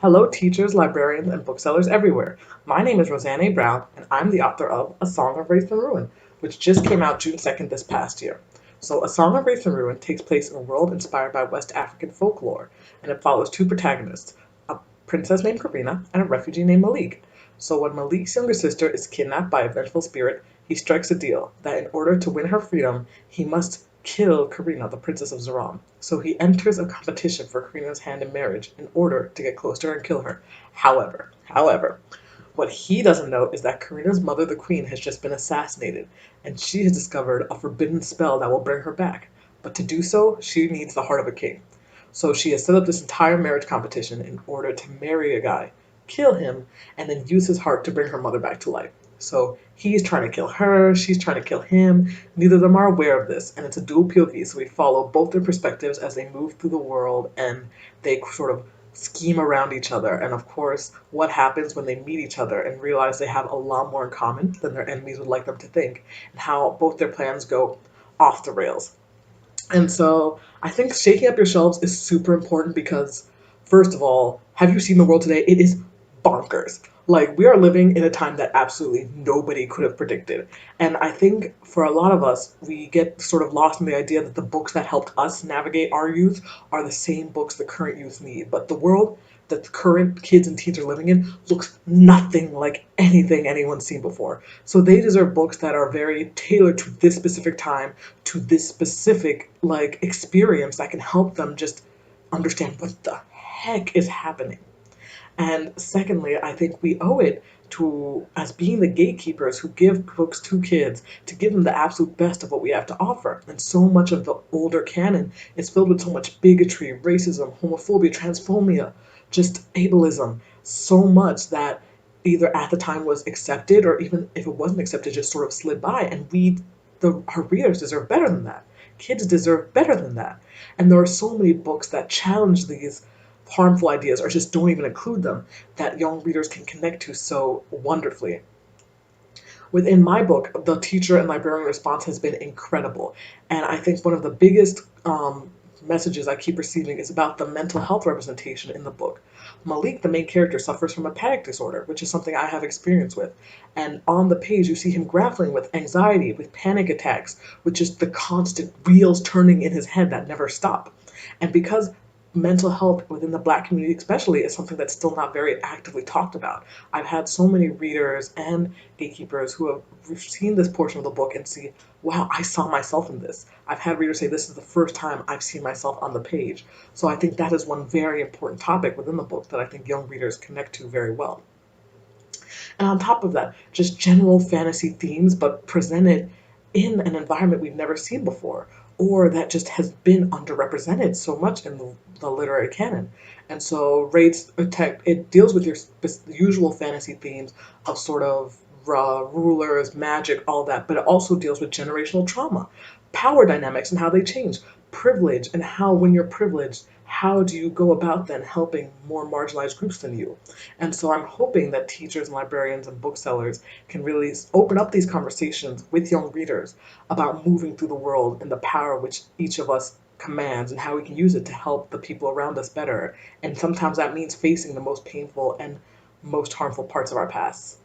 Hello, teachers, librarians, and booksellers everywhere. My name is Roseanne A. Brown, and I'm the author of A Song of Wraith and Ruin, which just came out June 2nd this past year. So, A Song of Wraith and Ruin takes place in a world inspired by West African folklore, and it follows two protagonists, a princess named Karina and a refugee named Malik. So, when Malik's younger sister is kidnapped by a vengeful spirit, he strikes a deal that in order to win her freedom, he must kill Karina, the Princess of Zeram. So he enters a competition for Karina's hand in marriage in order to get close to her and kill her. However, what he doesn't know is that Karina's mother, the queen, has just been assassinated, and she has discovered a forbidden spell that will bring her back. But to do so, she needs the heart of a king. So she has set up this entire marriage competition in order to marry a guy, kill him, and then use his heart to bring her mother back to life. So he's trying to kill her, she's trying to kill him. Neither of them are aware of this, and it's a dual POV, so we follow both their perspectives as they move through the world and they sort of scheme around each other. And of course, what happens when they meet each other and realize they have a lot more in common than their enemies would like them to think, and how both their plans go off the rails. And so I think shaking up your shelves is super important because, first of all, have you seen the world today? It is bonkers. Like, we are living in a time that absolutely nobody could have predicted. And I think for a lot of us, we get sort of lost in the idea that the books that helped us navigate our youth are the same books the current youth need. But the world that the current kids and teens are living in looks nothing like anything anyone's seen before. So they deserve books that are very tailored to this specific time, to this specific like experience that can help them just understand what the heck is happening. And secondly, I think we owe it to, as being the gatekeepers who give books to kids, to give them the absolute best of what we have to offer. And so much of the older canon is filled with so much bigotry, racism, homophobia, transphobia, just ableism, so much that either at the time was accepted or even if it wasn't accepted, just sort of slid by. And our readers deserve better than that. Kids deserve better than that. And there are so many books that challenge these harmful ideas or just don't even include them that young readers can connect to so wonderfully. Within my book, the teacher and librarian response has been incredible. And I think one of the biggest messages I keep receiving is about the mental health representation in the book. Malik, the main character, suffers from a panic disorder, which is something I have experience with. And on the page, you see him grappling with anxiety, with panic attacks, with just the constant wheels turning in his head that never stop. And because mental health within the Black community especially is something that's still not very actively talked about. I've had so many readers and gatekeepers who have seen this portion of the book and see, wow, I saw myself in this. I've had readers say this is the first time I've seen myself on the page. So I think that is one very important topic within the book that I think young readers connect to very well. And on top of that, just general fantasy themes, but presented in an environment we've never seen before, or that just has been underrepresented so much in the literary canon. And so Raids Attack, it deals with your usual fantasy themes of sort of rulers, magic, all that, but it also deals with generational trauma, power dynamics and how they change, privilege and how when you're privileged, how do you go about then helping more marginalized groups than you? And so I'm hoping that teachers and librarians and booksellers can really open up these conversations with young readers about moving through the world and the power which each of us commands and how we can use it to help the people around us better. And sometimes that means facing the most painful and most harmful parts of our past.